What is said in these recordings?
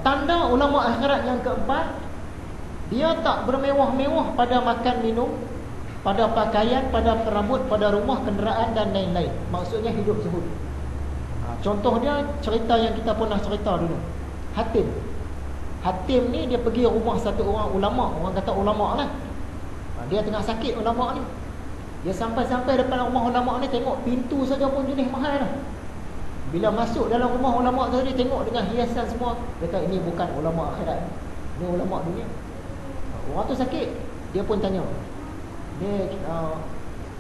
Tanda ulama akhirat yang keempat, dia tak bermewah-mewah pada makan minum, pada pakaian, pada perabot, pada rumah, kenderaan dan lain-lain. Maksudnya hidup zuhud. Contoh dia cerita yang kita pernah cerita dulu. Hatim. Hatim ni dia pergi rumah satu orang ulama, orang kata ulama lah. Dia tengah sakit ulama ni. Dia sampai-sampai depan rumah ulama ni, tengok pintu saja pun jenis mahal dah. Bila masuk dalam rumah ulama tu, dia tengok dengan hiasan semua. Dia kata ini bukan ulama akhirat, ini ulama dunia. Orang tu sakit, dia pun tanya. Dia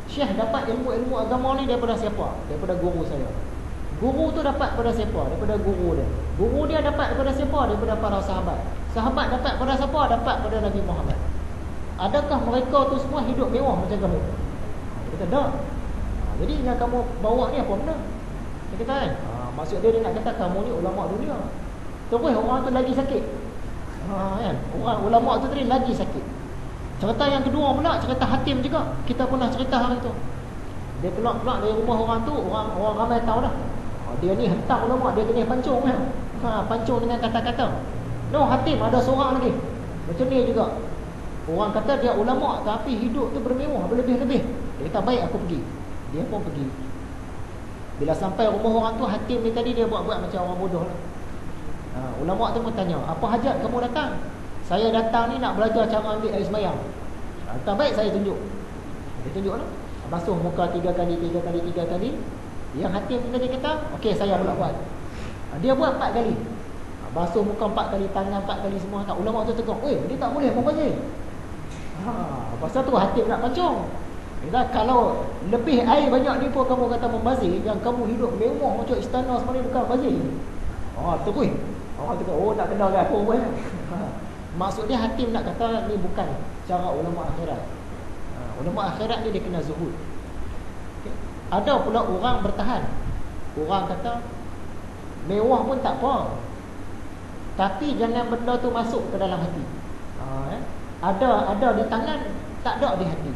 Syekh dapat ilmu-ilmu agama ni daripada siapa? Daripada guru saya. Guru tu dapat pada siapa? Daripada guru dia. Guru dia dapat daripada siapa? Daripada para sahabat. Sahabat dapat pada siapa? Dapat pada Nabi Muhammad. Adakah mereka tu semua hidup mewah macam kamu? Dia kata dah. Jadi yang kamu bawa ni apa benda? Dia kata kan, maksud dia nak kata kamu ni ulama dunia. Terus orang tu lagi sakit. Kan? Orang ulama tu tadi lagi sakit. Cerita yang kedua pula, cerita Hatim juga. Kita pernah cerita hari tu. Dia keluar dari rumah orang tu, orang ramai tahu dah. Dia ni hentak ulama, dia kena pancung kan. Pancung dengan kata-kata. No, Hatim ada seorang lagi. Macam ni juga. Orang kata dia ulama tapi hidup tu bermewah, berlebih-lebih. Dia kata baik aku pergi. Dia pun pergi. Bila sampai rumah orang tu, Hatim ni tadi dia buat-buat macam orang bodoh lah. Ulama tu pun tanya, apa hajat kamu datang? Saya datang ni nak belajar cara ambil air sembahyang. Kata baik, saya tunjuk. Dia tunjuk lah. Basuh muka 3 kali. Yang Hatim ni tadi kata, okey saya pula buat. Dia buat 4 kali. Basuh muka 4 kali, tangan 4 kali semua. Tak, ulama tu tegur, "Oi, dia tak boleh membazir." Pasal tu Hatim nak pancung. Dia kalau lebih air banyak ni pun kamu kata membazir, yang kamu hidup mewah macam istana semua ni bukan bazir. Terus. Orang tu kata, oh nak kenal ke apa pun. Maksud dia Hatim nak kata ni bukan cara ulama akhirat. Ulama akhirat ni dia kena zuhud. Okay. Ada pula orang bertahan. Orang kata mewah pun tak apa, tapi jangan benda tu masuk ke dalam hati. Ada di tangan, tak ada di hati.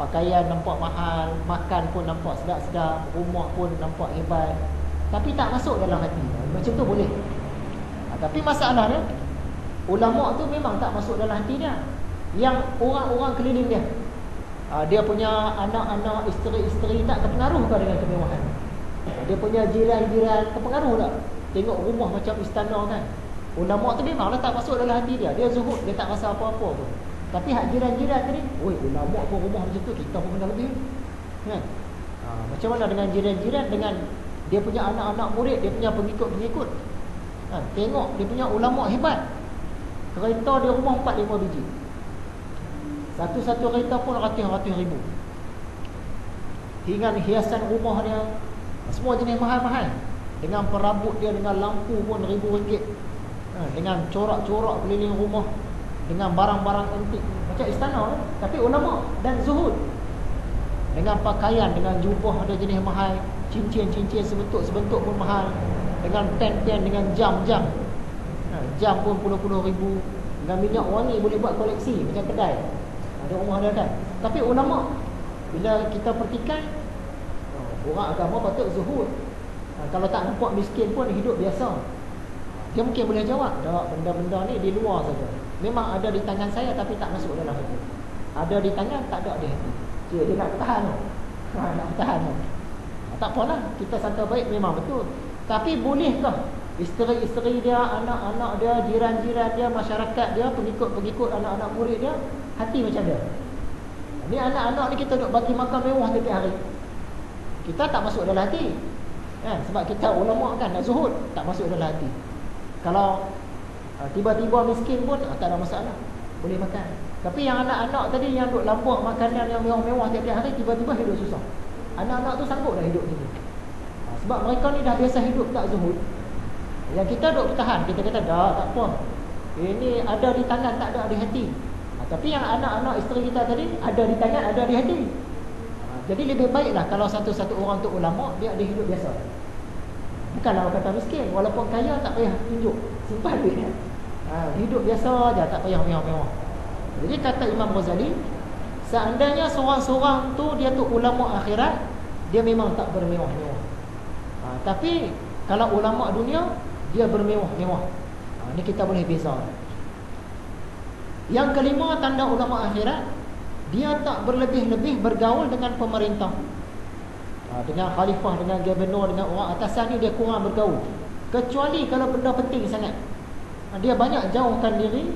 Pakaian nampak mahal, makan pun nampak sedap-sedap, rumah pun nampak hebat, tapi tak masuk dalam hati. Macam tu boleh. Tapi masalahnya ulama tu memang tak masuk dalam hati dia. Yang orang-orang keliling dia, dia punya anak-anak, isteri-isteri tak terpengaruh ke dengan kemewahan? Dia punya jiran-jiran terpengaruh tak? Tengok rumah macam istana kan. Ulama tu memanglah tak masuk dalam hati dia. Dia zuhud, dia tak rasa apa-apa pun. Tapi hak jiran-jiran tadi, oi ulama pun rumah macam tu, kita pun kena lebih. Kan? Macam mana dengan jiran-jiran, dengan dia punya anak-anak murid, dia punya pengikut-pengikut. Tengok dia punya ulama hebat. Kereta dia rumah 4-5 biji. Satu-satu kereta pun ratus-ratus ribu. Dengan hiasan rumah dia semua jenis mahal-mahal. Dengan perabot dia, dengan lampu pun RM1,000. Dengan corak-corak keliling rumah, dengan barang-barang antik macam istana kan? Tapi ulama dan zuhud. Dengan pakaian, dengan jubah ada jenis mahal, cincin-cincin sebentuk pun mahal, dengan pen-pen, dengan jam-jam. Jam pun puluh-puluh ribu. Dengan minyak wangi boleh buat koleksi macam kedai. Ada rumah dia kan. Tapi ulama, bila kita perhatikan, orang agama patut zuhud. Kalau tak nampak miskin pun hidup biasa. Dia mungkin boleh jawab, tak, benda-benda ni di luar saja. Memang ada di tangan saya tapi tak masuk dalam hati. Ada di tangan, tak ada di hati. Dia nak bertahan. Nak bertahan. Tak apalah, kita sangka baik memang betul. Tapi bolehkah isteri-isteri dia, anak-anak dia, jiran-jiran dia, masyarakat dia, pengikut-pengikut, anak-anak murid dia, hati macam dia? Ni anak-anak ni kita duk bagi makan mewah setiap hari. Kita tak masuk dalam hati. Kan? Sebab kita ulama kan nak zuhud, tak masuk dalam hati. Kalau tiba-tiba miskin pun tak ada masalah, boleh makan. Tapi yang anak-anak tadi yang duk lambak makanan yang mewah-mewah setiap hari, tiba-tiba hidup susah. Anak-anak tu sanggup dah hidup ni. Sebab mereka ni dah biasa hidup tak zuhud. Yang kita duk bertahan, kita kata dah tak apa, ini ada di tangan, tak ada di hati. Tapi yang anak-anak isteri kita tadi ada di tangan, ada di hati. Jadi lebih baiklah kalau satu-satu orang tu ulama, dia ada hidup biasa. Bukanlah orang kata miskin, walaupun kaya tak payah tunjuk, simpan duit. Hidup biasa aja, tak payah mewah-mewah. Jadi kata Imam Ghazali, seandainya seorang-seorang tu dia tu ulama akhirat, dia memang tak bermewah-mewah. Tapi kalau ulama dunia, dia bermewah-mewah. Ini kita boleh beza. Yang kelima, tanda ulama akhirat, dia tak berlebih-lebih bergaul dengan pemerintah, dengan khalifah, dengan gubernur, dengan orang atasan ni dia kurang bergaul. Kecuali kalau benda penting sangat, dia banyak jauhkan diri.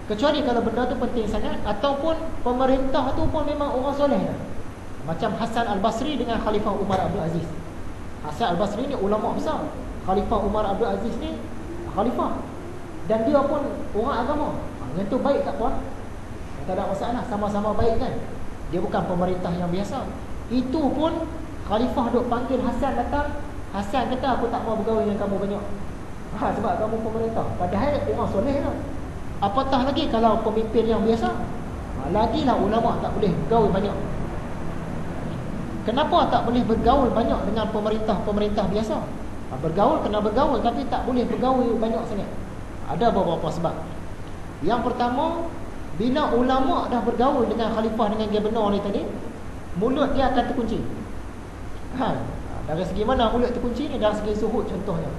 Kecuali kalau benda tu penting sangat, ataupun pemerintah tu pun memang orang soleh. Macam Hasan Al-Basri dengan Khalifah Umar Abdul Aziz. Hasan Al-Basri ni ulama besar, Khalifah Umar Abdul Aziz ni khalifah, dan dia pun orang agama. Yang tu baik tak puan? Tak ada masalah, sama-sama baik kan. Dia bukan pemerintah yang biasa. Itu pun khalifah duk panggil Hasan datang, Hasan kata aku tak mau bergaul dengan kamu banyak. Sebab kamu pemerintah. Padahal orang soleh lah. Apatah lagi kalau pemimpin yang biasa. Lagilah ulama tak boleh bergaul banyak. Kenapa tak boleh bergaul banyak dengan pemerintah biasa? Bergaul kena bergaul, tapi tak boleh bergaul banyak sangat. Ada beberapa sebab. Yang pertama, bila ulama dah bergaul dengan khalifah, dengan gubernur ni tadi, mulut dia akan terkunci. Dari segi mana mulut terkunci ni? Dari segi zuhud contohnya.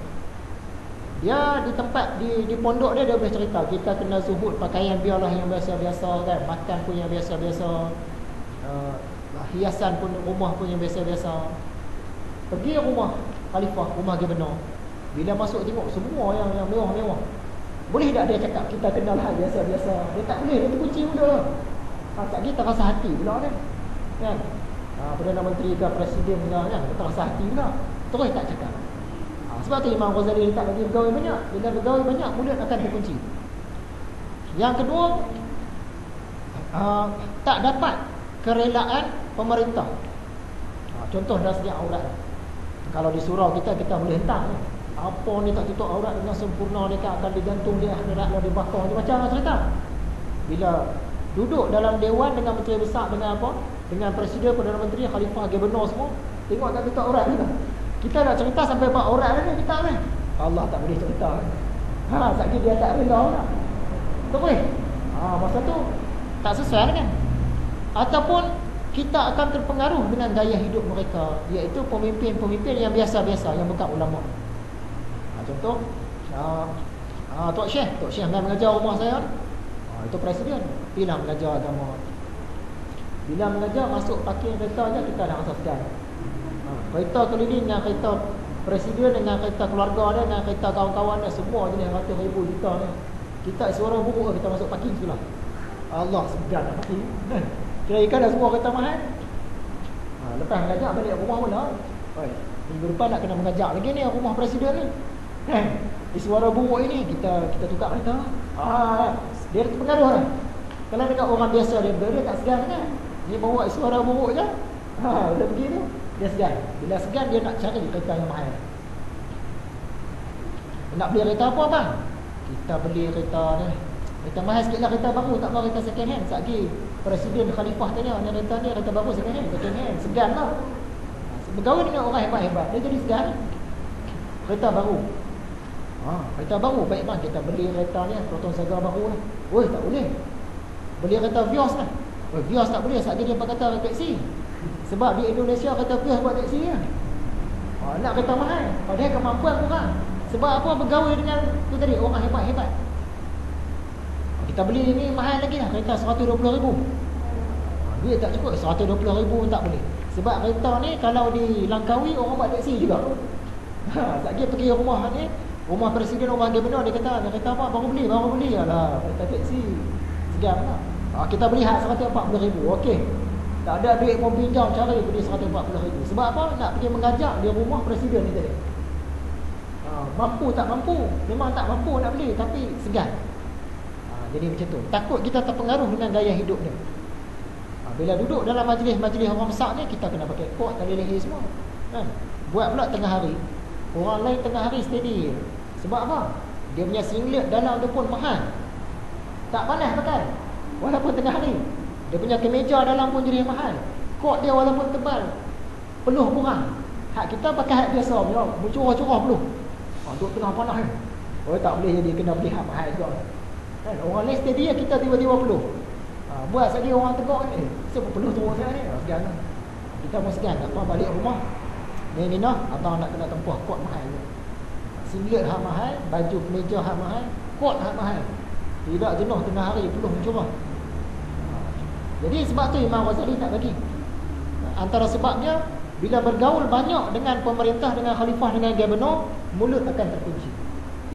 Dia di tempat, di pondok dia boleh cerita, kita kena zuhud, pakaian biarlah yang biasa-biasa kan, makan pun yang biasa-biasa, hiasan pun, rumah pun yang biasa-biasa. Pergi rumah khalifah, rumah gubernur, bila masuk tengok semua yang mewah-mewah, boleh tak dia cakap kita kenal hal biasa-biasa? Dia tak boleh, dia terkunci pula. Tak kita rasa hati pula kan? Perdana Menteri ke Presiden ke kan, kita rasa hati pula, terus tak cakap. Sebab tu Imam Ghazali tak bagi bergaul banyak. Bila bergaul banyak, mulut akan terkunci. Yang kedua, tak dapat kerelaan pemerintah. Contoh dari segi aurat. Kalau di surau kita boleh hentak. Apa ni tak tutup aurat dengan sempurna, dia akan digantung di akhirat, dia dibakar, macam-macam cerita. Bila duduk dalam dewan dengan menteri besar, dengan apa, dengan presiden, perdana menteri, khalifah, gubernur semua, tengok tak tutup aurat kita. Kita nak cerita sampai bab aurat ni, kita ni Allah tak boleh cerita. Sakit dia tak rela lah. Tak boleh. Masa tu tak sesuai kan. Ataupun kita akan terpengaruh dengan gaya hidup mereka, iaitu pemimpin-pemimpin yang biasa-biasa, yang bukan ulama. Contoh, Tok Syekh yang mengajar rumah saya, itu presiden, bila mengajar agama. Bila mengajar, masuk parking kereta je, kita dah rasa segan. Kereta keliling dengan kereta presiden, dengan kereta keluarga dia, dengan kereta kawan-kawan dia, semua jenis ratus ribu juta ni. Kita suara buruk, kita masuk parking sebelah. Allah, segan nak parking. Kira ikan dah semua kereta mahal. Lepas mengajar balik rumah pula. Minggu depan nak kena mengajar lagi ni rumah presiden ni. Di suara buruk ini kita tukar kereta. Dia terpengaruh lah. Kalau dekat orang biasa dia tak segan kan. Dia bawa suara buruk je. Dah begitu dia segan. Bila segan dia nak cari kereta yang mahal. Nak beli kereta apa bang? Kita beli kereta ni, kereta mahal sikit lah, kereta baru, tak mau kereta second hand. Sekejap lagi presiden khalifah tanya, ni kereta baru second hand, segan lah. Bergaul dengan orang hebat-hebat, dia jadi segan. Kereta baru, kereta baru, baik bang, kita beli kereta ni, Proton Saga baru lah. Tak boleh. Beli kereta Vios lah. Vios tak boleh, sekejap lagi dia pakai kereta taksi. Sebab di Indonesia kereta Vios buat taksi lah. Nak kereta mahal, padahal kemampuan kurang. Sebab apa? Bergaul dengan tu tadi, orang hebat-hebat. Kita beli ni mahal lagi lah, kereta 120,000. Dia tak cukup, 120,000 tak boleh. Sebab kereta ni kalau dilangkaui, orang buat taksi juga. Sekejap pergi rumah ni, rumah presiden, rumah gubernur, dia kata kereta apa? Baru beli. Alah, kereta taksi. Segan lah. Kita beli hak 140,000. Okey. Tak ada duit pun pinjam, cari beli 140,000. Sebab apa? Nak pergi mengajak di rumah presiden ni tadi. Mampu tak mampu, memang tak mampu nak beli, tapi segan. Jadi macam tu. Takut kita terpengaruh dengan gaya hidup dia. Bila duduk dalam majlis-majlis orang besar ni, kita kena pakai kot, tali leher semua kan? Buat pula tengah hari. Orang lain tengah hari steady. Sebab apa? Dia punya singlet dalam tu pun mahal, tak panas pakai, walaupun tengah hari. Dia punya kemeja dalam pun jadi mahal. Kot dia walaupun tebal, peluh kurang. Hak kita pakai hak biasa, bercurah-curah peluh. Duduk tengah panas kan? Tak boleh, jadi kena beli hak mahal juga kan? Orang lain steady, kita tiba-tiba peluh. Buat sekali orang tegak ni, siapa peluh turun saya ni? Segan lah. Kita pun segan, tak apa balik rumah ni nah, abang nak kena tempuh kot mahal. singlet hak mahal, baju kemeja hak mahal, kot hak mahal. Tidak jenuh tengah hari peluh mencurah. Jadi sebab tu Imam Ghazali tak bagi. Antara sebabnya bila bergaul banyak dengan pemerintah, dengan khalifah, dengan gubernur, mulut akan terkunci.